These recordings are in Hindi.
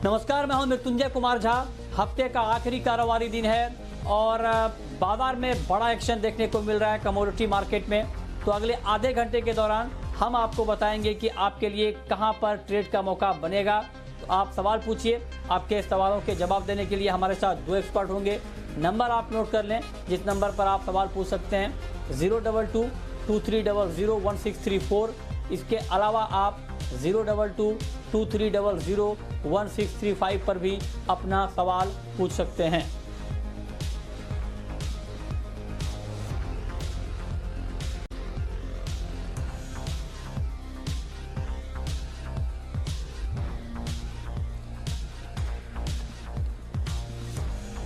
नमस्कार, मैं हूं मृत्युंजय कुमार झा। हफ्ते का आखिरी कारोबारी दिन है और बाजार में बड़ा एक्शन देखने को मिल रहा है कमोडिटी मार्केट में। तो अगले आधे घंटे के दौरान हम आपको बताएंगे कि आपके लिए कहां पर ट्रेड का मौका बनेगा। तो आप सवाल पूछिए, आपके सवालों के जवाब देने के लिए हमारे साथ दो एक्सपर्ट होंगे। नंबर आप नोट कर लें जिस नंबर पर आप सवाल पूछ सकते हैं, 022-2300-1634। इसके अलावा आप 022-2300-1635 पर भी अपना सवाल पूछ सकते हैं।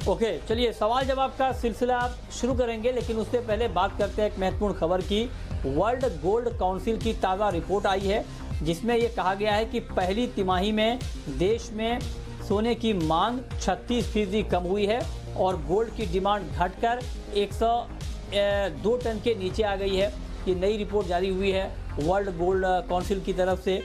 ओके, चलिए सवाल जवाब का सिलसिला शुरू करेंगे, लेकिन उससे पहले बात करते हैं एक महत्वपूर्ण खबर की। वर्ल्ड गोल्ड काउंसिल की ताज़ा रिपोर्ट आई है जिसमें यह कहा गया है कि पहली तिमाही में देश में सोने की मांग 36% कम हुई है और गोल्ड की डिमांड घटकर 102 टन के नीचे आ गई है। ये नई रिपोर्ट जारी हुई है वर्ल्ड गोल्ड काउंसिल की तरफ से।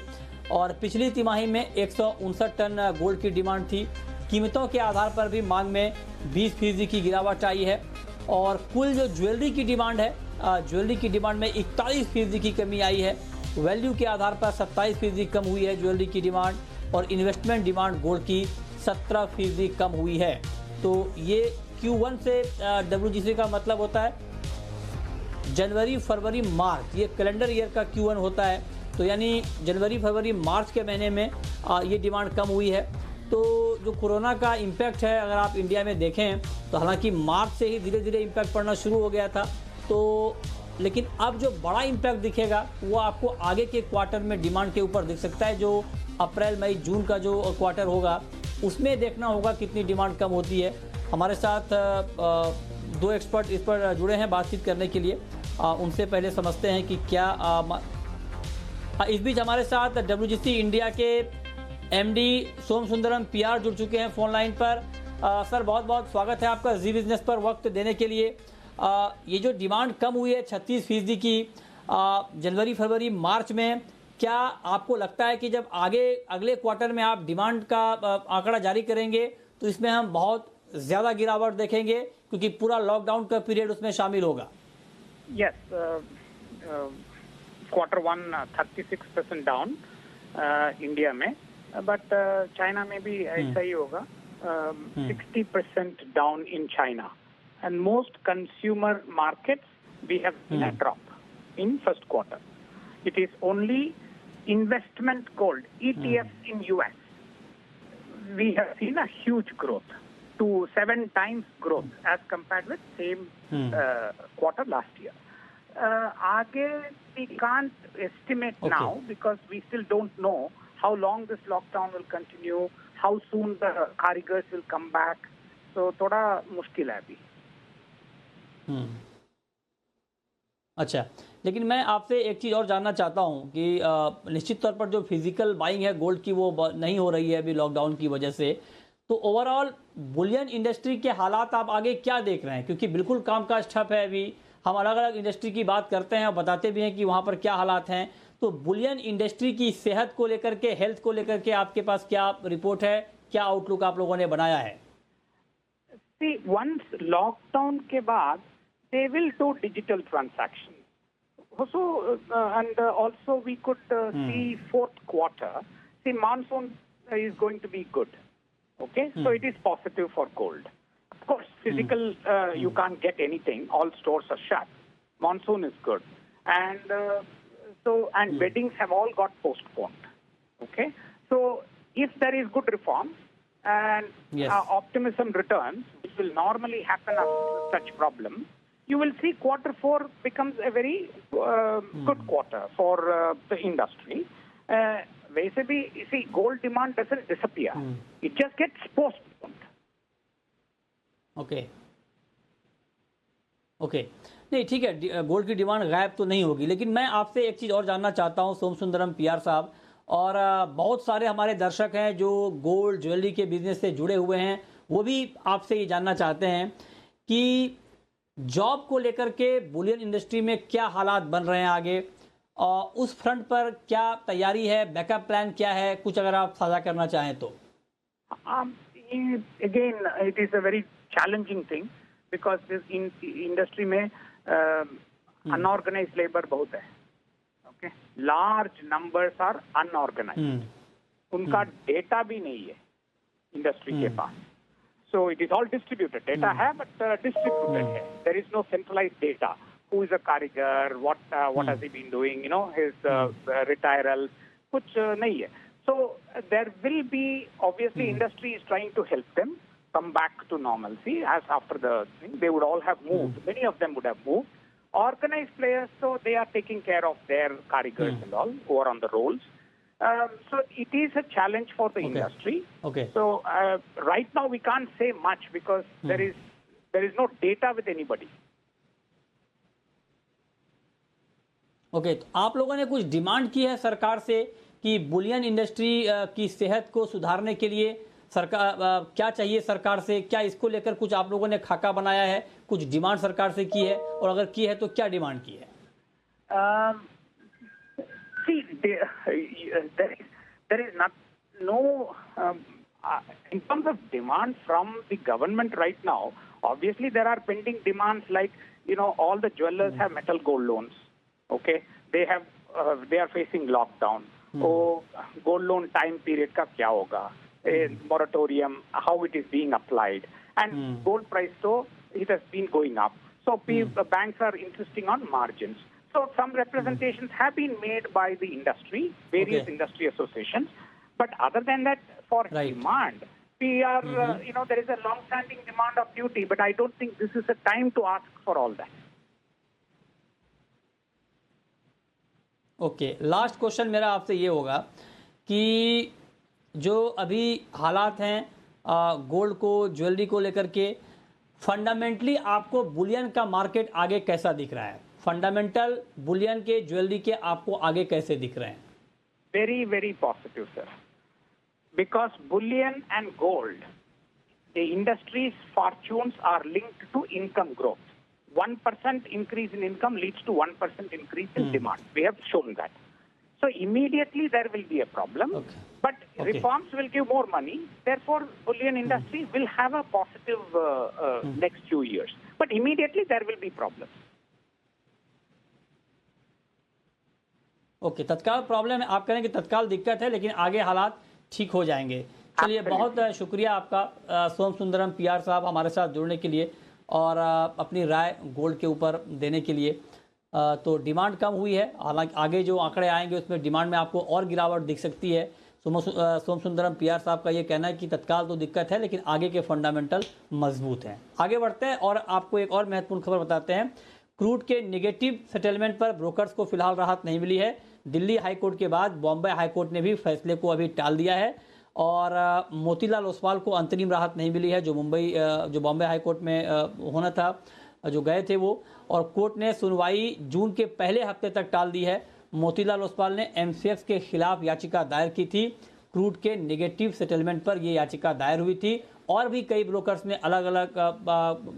और पिछली तिमाही में 159 टन गोल्ड की डिमांड थी। कीमतों के आधार पर भी मांग में 20% की गिरावट आई है और कुल जो ज्वेलरी की डिमांड है, ज्वेलरी की डिमांड में 41% की कमी आई है। वैल्यू के आधार पर 27% कम हुई है ज्वेलरी की डिमांड और इन्वेस्टमेंट डिमांड गोल्ड की 17% कम हुई है। तो ये Q1 से WGC का मतलब होता है जनवरी, फरवरी, मार्च, ये कैलेंडर ईयर का Q1 होता है। तो यानी जनवरी, फरवरी, मार्च के महीने में ये डिमांड कम हुई है। तो जो कोरोना का इम्पैक्ट है अगर आप इंडिया में देखें तो हालांकि मार्च से ही धीरे धीरे इम्पैक्ट पड़ना शुरू हो गया था, तो लेकिन अब जो बड़ा इम्पैक्ट दिखेगा वो आपको आगे के क्वार्टर में डिमांड के ऊपर दिख सकता है। जो अप्रैल, मई, जून का जो क्वार्टर होगा उसमें देखना होगा कितनी डिमांड कम होती है। हमारे साथ दो एक्सपर्ट इस पर जुड़े हैं बातचीत करने के लिए। उनसे पहले समझते हैं कि क्या इस बीच हमारे साथ WGC इंडिया के MD सोम सुंदरम PR जुड़ चुके हैं फोन लाइन पर। सर, बहुत बहुत स्वागत है आपका जी बिजनेस पर वक्त देने के लिए। ये जो डिमांड कम हुई है 36% की जनवरी, फरवरी, मार्च में, क्या आपको लगता है कि जब अगले क्वार्टर में आप डिमांड का आंकड़ा जारी करेंगे तो इसमें हम बहुत ज़्यादा गिरावट देखेंगे क्योंकि पूरा लॉकडाउन का पीरियड उसमें शामिल होगा? यस, क्वार्टर 1 36% डाउन इंडिया में, बट चाइना में भी ऐसा ही होगा। 60% down in China, and most consumer markets we have seen a drop in first quarter. It is only investment gold ETFs in US. We have seen a huge growth, to 7 times growth as compared with same quarter last year. Aage we can't estimate now because we still don't know how long this lockdown will continue, how soon the carigars will come back. So थोड़ा मुश्किल है अभी। अच्छा, लेकिन मैं आपसे एक चीज़ और जानना चाहता हूं कि निश्चित तौर पर जो फिजिकल बाइंग है गोल्ड की वो नहीं हो रही है अभी लॉकडाउन की वजह से। तो ओवरऑल बुलियन इंडस्ट्री के हालात आप आगे क्या देख रहे हैं? क्योंकि बिल्कुल कामकाज ठप है अभी। हम अलग अलग इंडस्ट्री की बात करते हैं और बताते भी हैं कि वहाँ पर क्या हालात हैं। तो बुलियन इंडस्ट्री की सेहत को लेकर के, हेल्थ को लेकर के आपके पास क्या रिपोर्ट है, क्या आउटलुक आप लोगों ने बनाया है? See, once lockdown के बाद they will do digital transactions. Also, and also we could see fourth quarter. See, monsoon is going to be good. Okay, so it is positive for gold. Of course, physical you can't get anything. All stores are shut. Monsoon is good, and weddings have all got postponed. Okay, so if there is good reform and optimism returns, which will normally happen after such problems, you will see quarter 4 becomes a very good quarter for the industry. वैसे भी see, gold demand doesn't disappear. It just gets postponed. Okay, नहीं ठीक है, गोल्ड की डिमांड गायब तो नहीं होगी। लेकिन मैं आपसे एक चीज़ और जानना चाहता हूं सोम सुंदरम PR साहब, और बहुत सारे हमारे दर्शक हैं जो गोल्ड ज्वेलरी के बिजनेस से जुड़े हुए हैं, वो भी आपसे ये जानना चाहते हैं कि जॉब को लेकर के बुलियन इंडस्ट्री में क्या हालात बन रहे हैं आगे, और उस फ्रंट पर क्या तैयारी है, बैकअप प्लान क्या है, कुछ अगर आप साझा करना चाहें तो। Again, it is a very challenging thing because this industry में unorganized labor बहुत है. Okay, large numbers are unorganized. उनका डेटा भी नहीं है इंडस्ट्री के पास. So it is all distributed. Data है but distributed है. There is no centralized data. Who is a कारीगर? What has he been doing? You know, his retiral. कुछ नहीं है. So there will be, obviously, industry is trying to help them come back to normalcy. As after the thing, they would all have moved. Many of them would have moved. Organized players, so they are taking care of their karigars and all who are on the rolls. So it is a challenge for the industry. Okay. So right now we can't say much because there is no data with anybody. Okay, तो आप लोगों ने कुछ डिमांड की है सरकार से कि बुलियन इंडस्ट्री की सेहत को सुधारने के लिए सरकार क्या चाहिए सरकार से? क्या इसको लेकर कुछ आप लोगों ने खाका बनाया है, कुछ डिमांड सरकार से की है, और अगर की है तो क्या डिमांड की है? See, there is no in terms of demand from the government right now. Obviously, there are pending demands like, you know, all the jewelers have metal gold loans. Okay, they are facing lockdown. Oh, gold loan time period का क्या होगा? Moratorium, how it is being applied, and gold price so it has been going up. So banks are insisting on margins. So some representations have been made by the industry, various industry associations. But other than that, for demand, we are, you know, there is a long-standing demand of duty. But I don't think this is a time to ask for all that. Okay, last question मेरा आपसे ये होगा कि जो अभी हालात हैं गोल्ड को, ज्वेलरी को लेकर के, फंडामेंटली आपको बुलियन का मार्केट आगे कैसा दिख रहा है? फंडामेंटल बुलियन के, ज्वेलरी के आपको आगे कैसे दिख रहे हैं? Very very positive sir, because bullion and gold, the industries fortunes are linked to income growth. 1% increase in income leads to 1% increase in demand. We have shown that. So immediately there will be a problem. Okay. But reforms will give more money. Therefore, bullion industry will have a positive next few years. But immediately there will be problems. Okay, तत्काल प्रॉब्लम है, आप कह रहे हैं कि तत्काल दिक्कत है लेकिन आगे हालात ठीक हो जाएंगे. चलिए, बहुत शुक्रिया आपका सोम सुंदरम पीआर साहब हमारे साथ जुड़ने के लिए और अपनी राय गोल्ड के ऊपर देने के लिए. तो डिमांड कम हुई है, हालांकि आगे जो आंकड़े आएंगे उसमें डिमांड में आपको और गिरावट दिख सकती है. सोम सुंदरम पीआर साहब का ये कहना है कि तत्काल तो दिक्कत है लेकिन आगे के फंडामेंटल मजबूत हैं. आगे बढ़ते हैं और आपको एक और महत्वपूर्ण खबर बताते हैं. क्रूड के नेगेटिव सेटलमेंट पर ब्रोकर्स को फिलहाल राहत नहीं मिली है. दिल्ली हाईकोर्ट के बाद बॉम्बे हाईकोर्ट ने भी फैसले को अभी टाल दिया है और मोतीलाल ओसवाल को अंतरिम राहत नहीं मिली है जो बॉम्बे हाईकोर्ट में होना था, जो गए थे वो, और कोर्ट ने सुनवाई जून के पहले हफ्ते तक टाल दी है. मोतीलाल ओसवाल ने एमसीएक्स के खिलाफ याचिका दायर की थी. क्रूड के नेगेटिव सेटलमेंट पर ये याचिका दायर हुई थी और भी कई ब्रोकर्स ने अलग अलग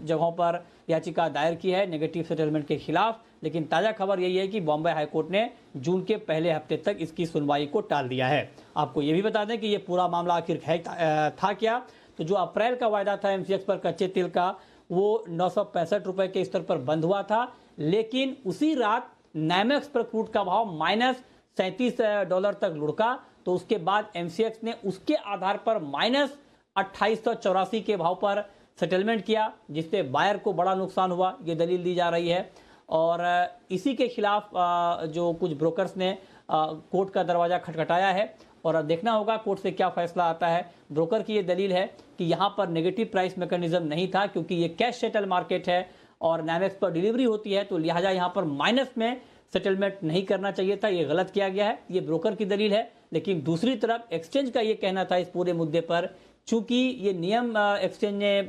जगहों पर याचिका दायर की है नेगेटिव सेटलमेंट के खिलाफ. लेकिन ताज़ा खबर यही है कि बॉम्बे हाईकोर्ट ने जून के पहले हफ्ते तक इसकी सुनवाई को टाल दिया है. आपको ये भी बता दें कि ये पूरा मामला आखिर है था क्या, तो जो अप्रैल का वायदा था एमसीएक्स पर कच्चे तेल का, वो 965 रुपये के स्तर पर बंद हुआ था. लेकिन उसी रात नाइमेक्स पर क्रूड का भाव -$37 तक लुढ़का. तो उसके बाद एमसीएक्स ने उसके आधार पर -2884 के भाव पर सेटलमेंट किया, जिससे बायर को बड़ा नुकसान हुआ, ये दलील दी जा रही है. और इसी के खिलाफ जो कुछ ब्रोकर्स ने कोर्ट का दरवाज़ा खटखटाया है और अब देखना होगा कोर्ट से क्या फैसला आता है. ब्रोकर की ये दलील है कि यहाँ पर नेगेटिव प्राइस मैकेनिज्म नहीं था क्योंकि ये कैश सेटल मार्केट है और नाइमेक्स पर डिलीवरी होती है, तो लिहाजा यहाँ पर माइनस में सेटलमेंट नहीं करना चाहिए था, ये गलत किया गया है. ये ब्रोकर की दलील है. लेकिन दूसरी तरफ एक्सचेंज का ये कहना था इस पूरे मुद्दे पर, चूंकि ये नियम एक्सचेंज ने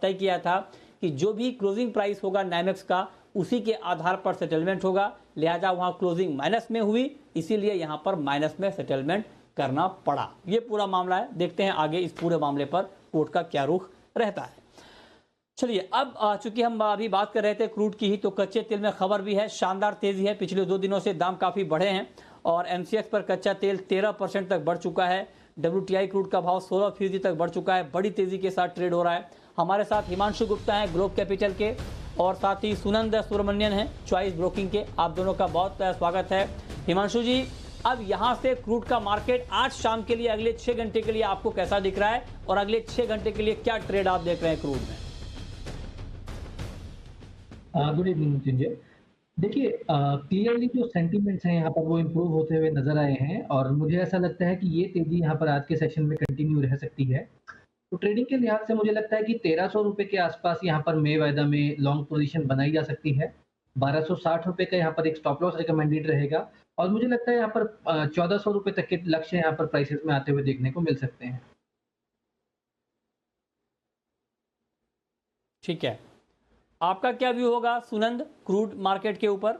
तय किया था कि जो भी क्लोजिंग प्राइस होगा नाइमेक्स का उसी के आधार पर सेटलमेंट होगा, लिहाजा वहाँ क्लोजिंग माइनस में हुई, इसीलिए यहाँ पर माइनस में सेटलमेंट करना पड़ा. ये पूरा मामला है. देखते हैं आगे इस पूरे मामले पर कोर्ट का क्या रुख रहता है. चलिए, अब चूंकि हम अभी बात कर रहे थे क्रूड की ही, तो कच्चे तेल में खबर भी है. शानदार तेजी है. पिछले 2 दिनों से दाम काफ़ी बढ़े हैं और एमसीएक्स पर कच्चा तेल 13% तक बढ़ चुका है. WTI क्रूड का भाव 16% तक बढ़ चुका है, बड़ी तेजी के साथ ट्रेड हो रहा है। हमारे साथ हिमांशु गुप्ता हैं ग्लोब कैपिटल के, और साथ ही सुनंद सुब्रमण्यन हैं चॉइस ब्रोकिंग के। आप दोनों का बहुत स्वागत है। हिमांशु जी, अब यहाँ से क्रूड का मार्केट आज शाम के लिए, अगले 6 घंटे के लिए आपको कैसा दिख रहा है, और अगले 6 घंटे के लिए क्या ट्रेड आप देख रहे हैं क्रूड में? Good evening Mrityunjay. देखिए, क्लियरली जो सेंटीमेंट्स हैं यहाँ पर वो इम्प्रूव होते हुए नजर आए हैं, और मुझे ऐसा लगता है कि ये तेजी यहाँ पर आज के सेशन में कंटिन्यू रह सकती है। तो ट्रेडिंग के लिहाज से मुझे लगता है कि 1300 रुपए के आसपास यहाँ पर मे वायदा में लॉन्ग पोजीशन बनाई जा सकती है। 1260 रुपए का यहाँ पर एक स्टॉप लॉस रिकमेंडेड रहेगा, और मुझे लगता है यहाँ पर 1400 रुपए तक के लक्ष्य यहाँ पर प्राइसेस में आते हुए देखने को मिल सकते हैं। ठीक है, आपका क्या व्यू होगा सुनंद क्रूड मार्केट के ऊपर?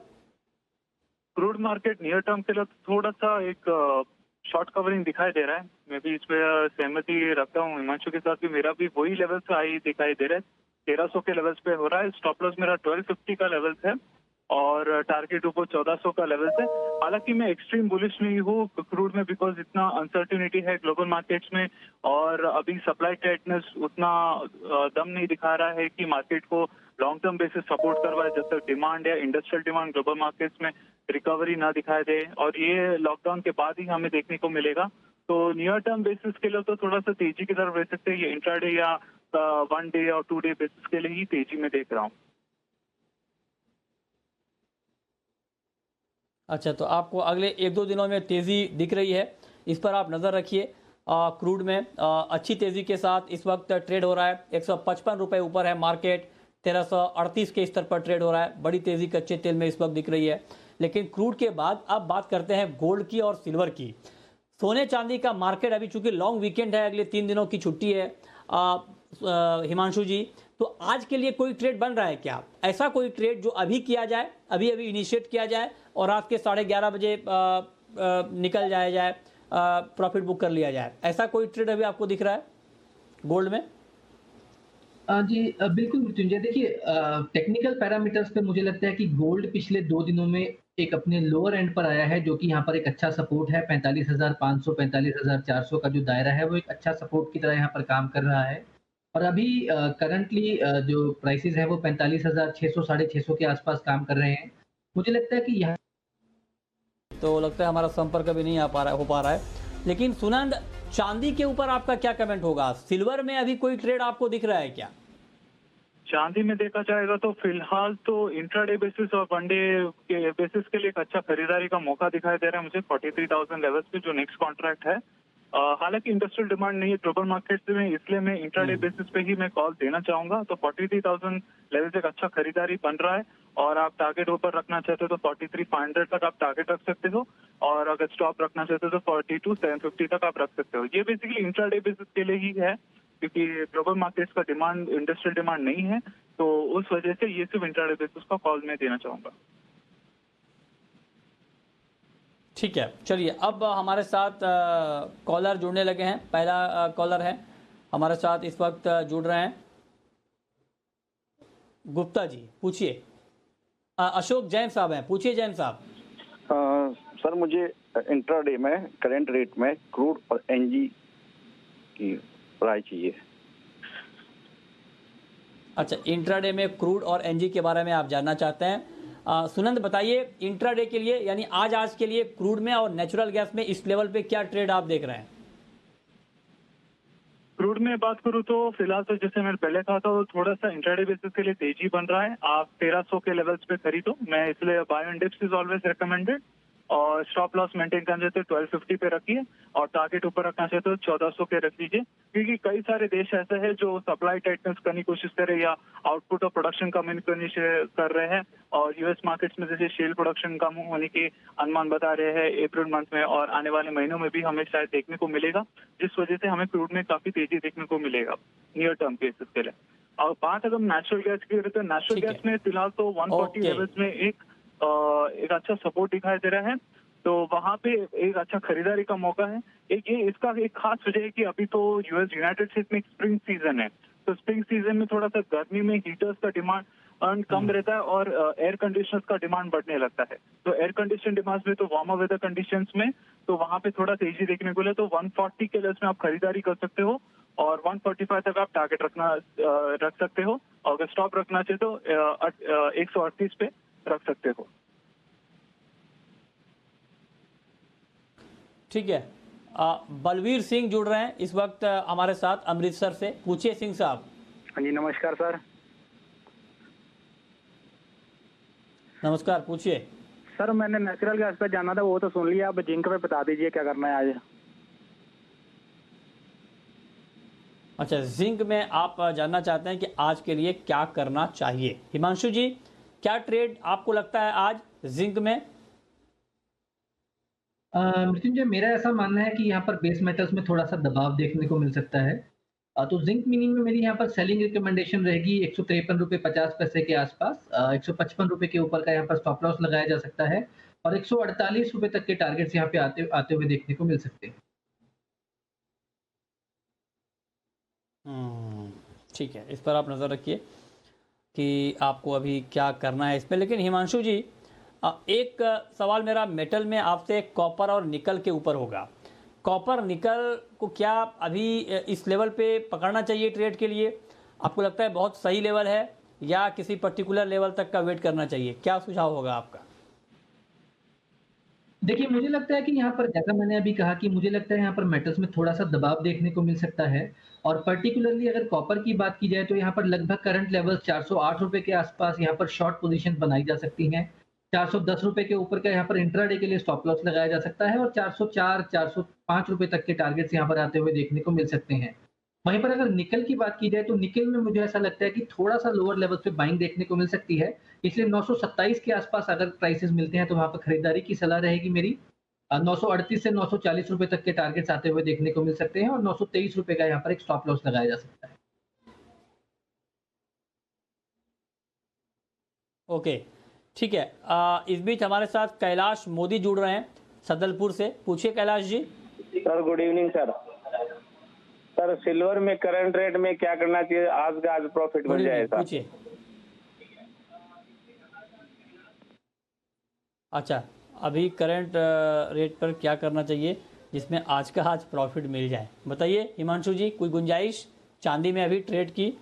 क्रूड मार्केट नियर टर्म के लिए थोड़ा सा एक शॉर्ट कवरिंग दिखाई दे रहा है। मैं भी इसमें सहमति रखता हूँ हिमांशु के साथ, भी मेरा भी वही लेवल से हाई दिखाई दे रहा है। 1300 के लेवल्स पे हो रहा है। स्टॉप लॉस मेरा 1250 का लेवल्स है, और टारगेट ऊपर 1400 का लेवल्स है। हालांकि मैं एक्सट्रीम बुलिश नहीं हूँ क्रूड में, बिकॉज इतना अनसर्टिनिटी है ग्लोबल मार्केट्स में, और अभी सप्लाई टाइटनेस उतना दम नहीं दिखा रहा है कि मार्केट को लॉन्ग टर्म बेसिस सपोर्ट करवाए, जब तक डिमांड या इंडस्ट्रियल डिमांड ग्लोबल मार्केट्स में रिकवरी ना दिखाई दे, और ये लॉकडाउन के बाद ही हमें देखने को मिलेगा। तो नियर टर्म बेसिस के लिए तो थोड़ा सा तेजी की तरफ रह सकते हैं। ये इंट्राडे या 1 डे और 2 डे बेसिस के लिए ही तेजी में देख रहा हूँ। अच्छा, तो आपको अगले 1-2 दिनों में तेज़ी दिख रही है, इस पर आप नज़र रखिए। क्रूड में अच्छी तेज़ी के साथ इस वक्त ट्रेड हो रहा है। 155 रुपये ऊपर है मार्केट, 1338 के स्तर पर ट्रेड हो रहा है। बड़ी तेज़ी कच्चे तेल में इस वक्त दिख रही है। लेकिन क्रूड के बाद अब बात करते हैं गोल्ड की और सिल्वर की। सोने चांदी का मार्केट अभी चूंकि लॉन्ग वीकेंड है, अगले 3 दिनों की छुट्टी है, हिमांशु जी, तो आज के लिए कोई ट्रेड बन रहा है क्या? ऐसा कोई ट्रेड जो अभी किया जाए, अभी इनिशिएट किया जाए और रात के 11:30 बजे निकल जाए, प्रॉफिट बुक कर लिया जाए, ऐसा कोई ट्रेड अभी आपको दिख रहा है गोल्ड में? जी बिल्कुल मृत्युंजय। देखिए, टेक्निकल पैरामीटर्स पे मुझे लगता है कि गोल्ड पिछले 2 दिनों में एक अपने लोअर एंड पर आया है, जो कि यहाँ पर एक अच्छा सपोर्ट है। 45,500 45,400 का जो दायरा है वो एक अच्छा सपोर्ट की तरह यहाँ पर काम कर रहा है। और अभी करंटली जो प्राइसेस है वो 45,600 650 के आसपास काम कर रहे हैं। मुझे लगता है कि यहाँ तो लगता है हमारा संपर्क अभी नहीं हो पा रहा है। लेकिन सुनंद, चांदी के ऊपर आपका क्या कमेंट होगा? सिल्वर में अभी कोई ट्रेड आपको दिख रहा है क्या? चांदी में देखा जाएगा तो फिलहाल तो इंट्राडे बेसिस और 1 डे के बेसिस के लिए एक अच्छा खरीदारी का मौका दिखाई दे रहा है मुझे 43,000 लेवल्स पे, जो नेक्स्ट कॉन्ट्रैक्ट है। हालांकि इंडस्ट्रियल डिमांड नहीं है ग्लोबल मार्केट में, इसलिए मैं इंट्राडे बेसिस पे ही मैं कॉल देना चाहूंगा। तो 43,000 लेवल से एक अच्छा खरीदारी बन रहा है, और आप टारगेट ऊपर रखना चाहते हो तो 43,500 तक आप टारगेट रख सकते हो, और अगर स्टॉप रखना चाहते हो तो 42,750 तक आप रख सकते हो। ये बेसिकली इंट्राडे बेसिस के लिए ही है, क्योंकि ग्लोबल मार्केट्स का डिमांड इंडस्ट्रियल डिमांड नहीं है, तो उस वजह से ये सिर्फ इंट्राडे बेसिस का कॉल मैं देना चाहूंगा। ठीक है, चलिए अब हमारे साथ कॉलर जुड़ने लगे हैं। पहला कॉलर है हमारे साथ इस वक्त जुड़ रहे हैं गुप्ता जी, पूछिए। अशोक जैन साहब हैं, पूछिए जैन साहब। सर, मुझे इंट्राडे में करंट रेट में क्रूड और एनजी की राय चाहिए। अच्छा, इंट्राडे में क्रूड और एनजी के बारे में आप जानना चाहते हैं। सुनंद बताइए, इंट्राडे के लिए यानी आज के लिए क्रूड में और नेचुरल गैस में इस लेवल पे क्या ट्रेड आप देख रहे हैं? क्रूड में बात करूं तो फिलहाल तो जैसे मैंने पहले कहा था, थोड़ा सा इंट्राडे बेसिस के लिए तेजी बन रहा है। आप 1300 के लेवल्स पे खरीदो, मैं इसलिए buy on dips is always recommended, और स्टॉप लॉस मेंटेन करना चाहते हो 1250 पे रखिए, और टारगेट ऊपर रखना चाहते हो 1400 पे रख लीजिए। क्योंकि कई सारे देश ऐसे हैं जो सप्लाई टाइटनेस करने की कोशिश कर रहे हैं या आउटपुट और प्रोडक्शन कम कर रहे हैं, और यूएस मार्केट्स में जैसे शेल प्रोडक्शन कम होने के अनुमान बता रहे हैं अप्रैल मंथ में, और आने वाले महीनों में भी हमें शायद देखने को मिलेगा, जिस वजह से हमें क्रूड में काफी तेजी देखने को मिलेगा नियर टर्म बेसिस के लिए। और बात अगर नेचुरल गैस की करें तो नेचुरल गैस में फिलहाल तो 140 लेवल्स में एक अच्छा सपोर्ट दिखाई दे रहा है, तो वहां पे एक अच्छा खरीदारी का मौका है। इसका एक खास वजह है कि अभी तो यूनाइटेड स्टेट्स में स्प्रिंग सीजन है, तो स्प्रिंग सीजन में थोड़ा सा गर्मी में हीटर्स का डिमांड अर्न कम रहता है और एयर कंडीशनर्स का डिमांड बढ़ने लगता है। तो एयर कंडीशन डिमांड में तो वार्मर वेदर कंडीशंस में तो वहां पे थोड़ा तेजी देखने को मिले, तो 140 के लेवल्स में आप खरीदारी कर सकते हो और 145 तक आप टारगेट रख सकते हो। और अगर स्टॉप रखना चाहिए तो 138 पे रख सकते हो। ठीक है। बलवीर सिंह जुड़ रहे हैं इस वक्त हमारे साथ अमृतसर से। पूछिए सिंह साहब। हाँ जी, नमस्कार सर। नमस्कार, पूछिए। सर मैंने नेचुरल गैस पे जाना था, वो तो सुन लिया, अब जिंक पे बता दीजिए क्या करना है आज। अच्छा, जिंक में आप जानना चाहते हैं कि आज के लिए क्या करना चाहिए। हिमांशु जी, क्या ट्रेड आपको लगता है आज जिंक में? मृत्युंजय, मेरा ऐसा मानना है कि यहाँ पर बेस मेटल्स में थोड़ा सा दबाव देखने को मिल सकता है। तो जिंक मिनी में मेरी यहाँ पर सेलिंग रिकमेंडेशन रहेगी 153 रुपये 50 पैसे के आसपास। 155 रुपये के ऊपर का यहाँ पर स्टॉप लॉस लगाया जा सकता है और 148 रुपये तक के टारगेट्स यहाँ पे आते आते हुए देखने को मिल सकते हैं। ठीक है, इस पर आप नज़र रखिए कि आपको अभी क्या करना है इसमें। लेकिन हिमांशु जी, एक सवाल मेरा मेटल में आपसे कॉपर और निकल के ऊपर होगा। कॉपर निकल को क्या अभी इस लेवल पे पकड़ना चाहिए ट्रेड के लिए? आपको लगता है बहुत सही लेवल है या किसी पर्टिकुलर लेवल तक का वेट करना चाहिए? क्या सुझाव होगा आपका? देखिए, मुझे लगता है कि यहाँ पर, जैसा मैंने अभी कहा, कि मुझे लगता है यहाँ पर मेटल्स में थोड़ा सा दबाव देखने को मिल सकता है और पर्टिकुलरली अगर कॉपर की बात की जाए तो यहाँ पर लगभग करंट लेवल्स 408 रुपये के आसपास यहाँ पर शॉर्ट पोजीशन बनाई जा सकती हैं। 410 रुपये के ऊपर का यहाँ पर इंट्राडे के लिए स्टॉप लॉस लगाया जा सकता है और 404 405 रुपये तक के टारगेट्स यहाँ पर आते हुए देखने को मिल सकते हैं। वहीं पर अगर निकल की बात की जाए तो निकल में मुझे ऐसा लगता है कि थोड़ा सा लोअर लेवल पे बाइंग देखने को मिल सकती है, इसलिए 927 के आसपास अगर प्राइसेस मिलते हैं तो वहां पर खरीदारी की सलाह रहेगी मेरी। 938 से 940 रुपए तक के टारगेट्स आते हुए देखने को मिल सकते हैं और 923 रुपए का यहाँ पर एक स्टॉप लॉस लगाया जा सकता है। ओके, ठीक है। इस बीच हमारे साथ कैलाश मोदी जुड़ रहे हैं सदलपुर से। पूछिए Kailash ji. Sir good evening sir. Sir silver में करंट रेट में क्या करना चाहिए? आज का आज प्रॉफिट मिल जाएगा। पूछिए। अच्छा, अभी करंट रेट पर क्या करना चाहिए जिसमें आज का आज प्रॉफिट मिल जाए? बताइए हिमांशु जी, कोई गुंजाइश चांदी में अभी ट्रेड की?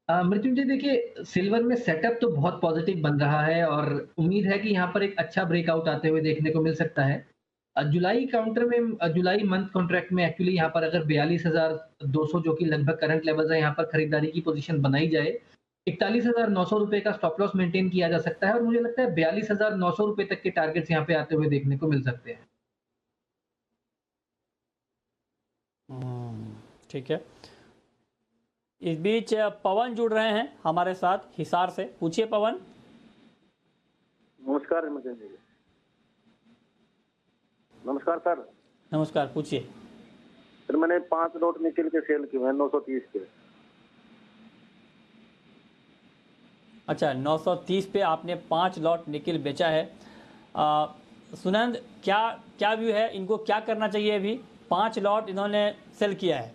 मृत्युंजय, देखिए, सिल्वर में सेटअप तो बहुत पॉजिटिव बन रहा है और उम्मीद है कि यहाँ पर एक अच्छा ब्रेकआउट आते हुए देखने को मिल सकता है। जुलाई काउंटर में, जुलाई मंथ कॉन्ट्रैक्ट में एक्चुअली यहाँ पर अगर 42,200 जो कि लगभग करंट लेवल्स है, यहाँ पर खरीदारी की पोजीशन बनाई जाए, 41,900 रुपए का स्टॉप लॉस मेंटेन किया जा सकता है और मुझे लगता है 42,900 रुपए तक के टारगेट्स यहाँ पे आते हुए देखने को मिल सकते हैं। ठीक है। इस बीच पवन जुड़ रहे हैं हमारे साथ हिसार से। पूछिए पवन। नमस्कार नमस्कार सर। नमस्कार, पूछिए। सर मैंने 5 नोट निकल के सेल किए हैं 930 के। अच्छा, 930 पे आपने 5 लॉट निकिल बेचा है। सुनंद, क्या व्यू है, इनको क्या करना चाहिए? अभी 5 लॉट इन्होंने सेल किया है।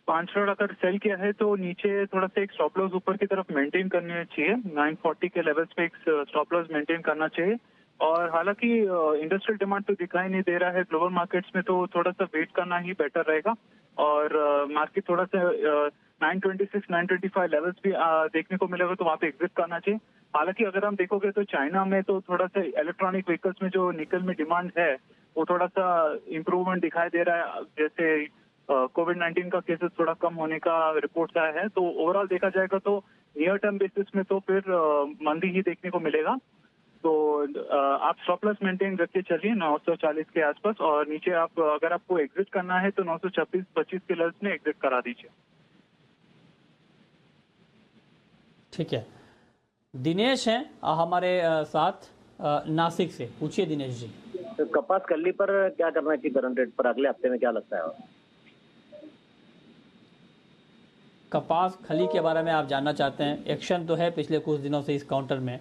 5 लॉट अगर सेल किया है तो नीचे थोड़ा सा एक स्टॉप लॉस ऊपर की तरफ मेंटेन करनी चाहिए। 940 के लेवल्स पे एक स्टॉप लॉस मेंटेन करना चाहिए। और हालांकि इंडस्ट्रियल डिमांड तो दिखाई नहीं दे रहा है ग्लोबल मार्केट्स में, तो थोड़ा सा वेट करना ही बेटर रहेगा। और मार्केट थोड़ा सा 926 925 लेवल्स भी देखने को मिलेगा तो वहाँ पे एग्जिट करना चाहिए। हालांकि अगर हम देखोगे तो चाइना में तो थोड़ा सा इलेक्ट्रॉनिक व्हीकल्स में जो निकल में डिमांड है वो थोड़ा सा इम्प्रूवमेंट दिखाई दे रहा है। जैसे कोविड-19 का केसेस थोड़ा कम होने का रिपोर्ट्स आया है, तो ओवरऑल देखा जाएगा तो नियर टर्म बेसिस में तो फिर मंदी ही देखने को मिलेगा। तो आप स्टॉप लॉस मेंटेन करके चलिए 940 के आसपास, और नीचे आप अगर आपको एग्जिट करना है तो 926-25 के लेवल्स में एग्जिट करा दीजिए। ठीक है। दिनेश हैं हमारे साथ नासिक से। पूछिए दिनेश जी। तो कपास कल्ली पर क्या करना चाहिए करंट रेट पर? अगले हफ्ते में क्या लगता है? कपास खली के बारे में आप जानना चाहते हैं। एक्शन तो है पिछले कुछ दिनों से इस काउंटर में।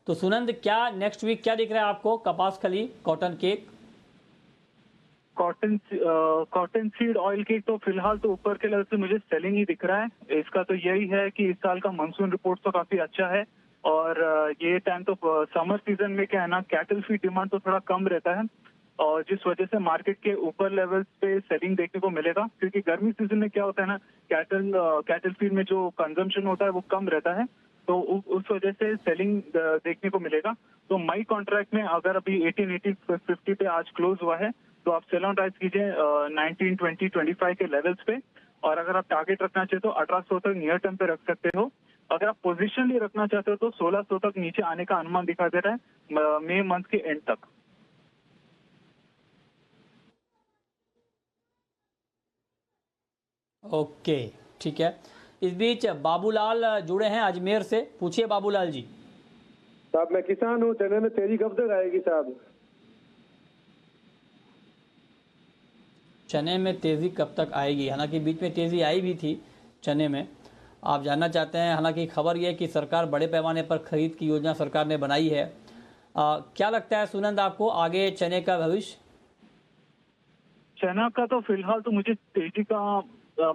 तो सुनंद, क्या नेक्स्ट वीक क्या दिख रहा है आपको? कपास खली, cotton cake? Cotton seed oil की तो फिलहाल तो ऊपर के लेवल से मुझे सेलिंग ही दिख रहा है। इसका तो यही है कि इस साल का मानसून रिपोर्ट तो काफी अच्छा है और ये टाइम तो समर सीजन में क्या है ना, कैटल फीड डिमांड तो थोड़ा कम रहता है और जिस वजह से मार्केट के ऊपर लेवल्स पे सेलिंग देखने को मिलेगा, क्योंकि गर्मी सीजन में क्या होता है ना, कैटल फीड में जो कंजम्पशन होता है वो कम रहता है, तो उस वजह से सेलिंग देखने को मिलेगा। तो मई कॉन्ट्रैक्ट में अगर अभी 1850 पे आज क्लोज हुआ है तो आप सेल ऑन राइज कीजिए 1920-25 के लेवल्स पे, और अगर आप टारगेट रखना चाहते हो 1800 तक नियर टर्म पे रख सकते हो। अगर आप पोजीशनली रखना चाहते हो तो 1600 तक नीचे आने का अनुमान दिखा दे रहा है मई मंथ के एंड तक। ओके, ठीक है। इस बीच बाबूलाल जुड़े हैं अजमेर से, पूछिए बाबूलाल जी। साहब मैं किसान हूँ, चने में तेजी कब तक आएगी साहब? चने में तेज़ी कब तक आएगी? हालांकि बीच में तेज़ी आई भी थी चने में, आप जानना चाहते हैं। हालांकि खबर यह है कि सरकार बड़े पैमाने पर खरीद की योजना सरकार ने बनाई है। क्या लगता है सुनंद आपको आगे चने का भविष्य? चना का तो फिलहाल तो मुझे तेजी का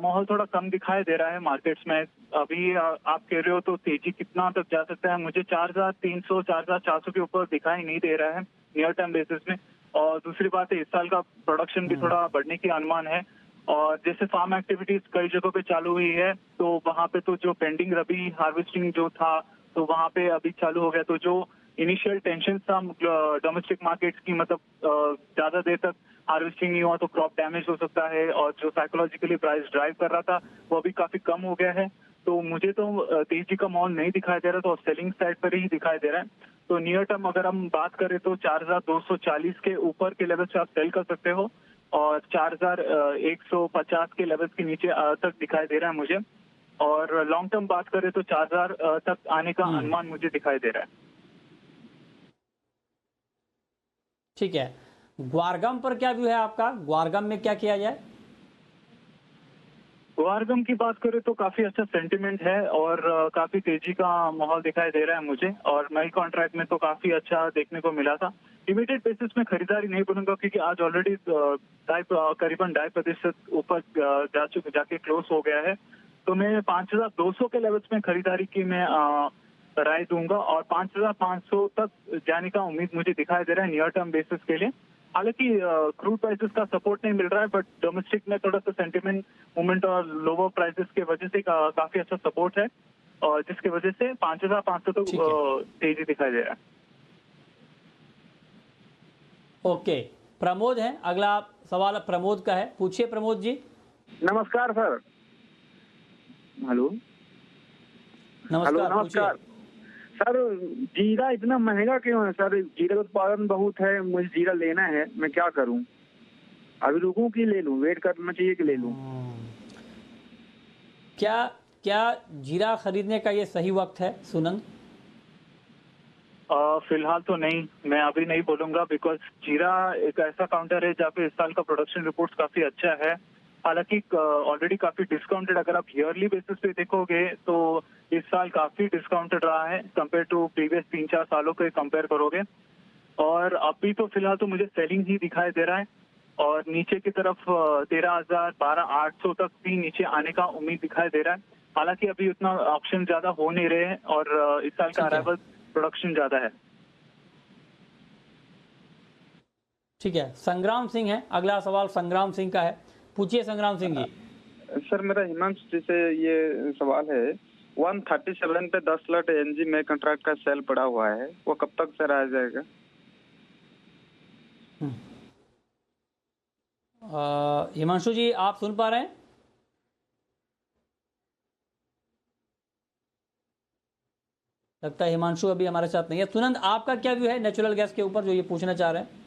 माहौल थोड़ा कम दिखाई दे रहा है मार्केट्स में। अभी आप कह रहे हो तो तेजी कितना तक जा सकता है, मुझे 4300 4400 के ऊपर दिखाई नहीं दे रहा है नियर टर्म बेसिस में। और दूसरी बात है, इस साल का प्रोडक्शन भी थोड़ा बढ़ने की अनुमान है और जैसे फार्म एक्टिविटीज कई जगहों पे चालू हुई है तो वहाँ पे तो जो पेंडिंग रबी हार्वेस्टिंग जो था तो वहाँ पे अभी चालू हो गया। तो जो इनिशियल टेंशन था डोमेस्टिक मार्केट्स की, मतलब ज्यादा देर तक हार्वेस्टिंग नहीं हुआ तो क्रॉप डैमेज हो सकता है, और जो साइकोलॉजिकली प्राइस ड्राइव कर रहा था वो अभी काफी कम हो गया है। तो मुझे तो तेजी का माहौल नहीं दिखाई दे रहा, तो सेलिंग साइड पर ही दिखाई दे रहा है। तो नियर टर्म अगर हम बात करें तो 4240 के ऊपर के लेवल से आप सेल कर सकते हो और 4150 के लेवल्स के नीचे तक दिखाई दे रहा है मुझे। और लॉन्ग टर्म बात करें तो 4000 तक आने का अनुमान मुझे दिखाई दे रहा है। ठीक है, ग्वारगम पर क्या व्यू है आपका? ग्वारगम में क्या किया जाए? ग्वारगम की बात करें तो काफी अच्छा सेंटिमेंट है और काफी तेजी का माहौल दिखाई दे रहा है मुझे, और मई कॉन्ट्रैक्ट में तो काफी अच्छा देखने को मिला था। इमीडिएट बेसिस में खरीदारी नहीं बोलूंगा क्योंकि आज ऑलरेडी करीबन 2.5% ऊपर जाके क्लोज हो गया है। तो मैं 5200 के लेवल्स में खरीदारी की मैं राय दूंगा और 5500 तक जाने का उम्मीद मुझे दिखाई दे रहा है नियर टर्म बेसिस के लिए। हालांकि क्रूड प्राइसेस का सपोर्ट नहीं मिल रहा है, बट डोमेस्टिक में थोड़ा सा सेंटिमेंट मूवमेंट और लोअर प्राइसेस के वजह से काफी अच्छा सपोर्ट है और जिसकी वजह से 5500 तक तेजी दिखाई दे रहा है। ओके, प्रमोद है अगला सवाल, प्रमोद का है, पूछिए प्रमोद जी। नमस्कार सर। हेलो नमस्कार, नमस्कार सर। जीरा इतना महंगा क्यों है सर? जीरा का उत्पादन बहुत है, मुझे जीरा लेना है, मैं क्या करूं? अभी रुकूं कि ले लूं? वेट करना चाहिए कि ले लूं? क्या जीरा खरीदने का ये सही वक्त है सुनंद? फिलहाल तो नहीं, मैं अभी नहीं बोलूंगा बिकॉज जीरा एक ऐसा काउंटर है जहाँ पे इस साल का प्रोडक्शन रिपोर्ट काफी अच्छा है। हालांकि ऑलरेडी काफी डिस्काउंटेड, अगर आप ईयरली बेसिस पे देखोगे तो इस साल काफी डिस्काउंटेड रहा है कंपेयर टू प्रीवियस 3-4 सालों के कंपेयर करोगे। और अभी तो फिलहाल तो मुझे सेलिंग ही दिखाई दे रहा है और नीचे की तरफ 13,000 12,800 तक भी नीचे आने का उम्मीद दिखाई दे रहा है। हालांकि अभी उतना ऑप्शन ज्यादा हो नहीं रहे हैं और इस साल का अराइवल प्रोडक्शन ज्यादा है। ठीक है, संग्राम सिंह है अगला सवाल, संग्राम सिंह का है, पूछिए संग्राम सिंह जी। सर मेरा हिमांशु जी से ये सवाल है, 137 पे 10 लॉट एनजी में कॉन्ट्रैक्ट का सेल पड़ा हुआ है, वो कब तक सर आ जाएगा? हिमांशु जी आप सुन पा रहे हैं? लगता है हिमांशु अभी हमारे साथ नहीं है। सुनंद आपका क्या व्यू है नेचुरल गैस के ऊपर जो ये पूछना चाह रहे हैं?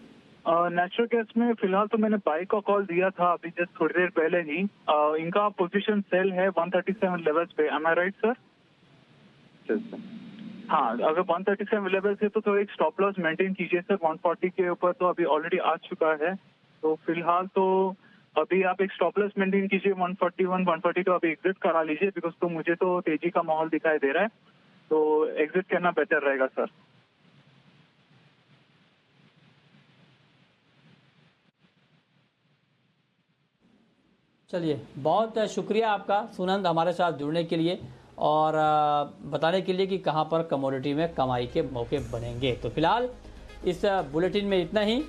नेचुरल गैस में फिलहाल तो मैंने बाई का कॉल दिया था अभी जस्ट थोड़ी देर पहले ही। इनका पोजीशन सेल है 137 लेवल्स पे, एम आई राइट सर? हाँ, अगर 137 लेवल से तो थोड़ा एक स्टॉप लॉस मेंटेन कीजिए सर। 140 के ऊपर तो अभी ऑलरेडी आ चुका है, तो फिलहाल तो अभी आप एक स्टॉप लॉस मेंटेन कीजिए 141 142 अभी एग्जिट करा लीजिए बिकॉज तो मुझे तो तेजी का माहौल दिखाई दे रहा है, तो एग्जिट करना बेटर रहेगा सर। चलिए, बहुत शुक्रिया आपका सुनंद हमारे साथ जुड़ने के लिए और बताने के लिए कि कहां पर कमोडिटी में कमाई के मौके बनेंगे। तो फिलहाल इस बुलेटिन में इतना ही।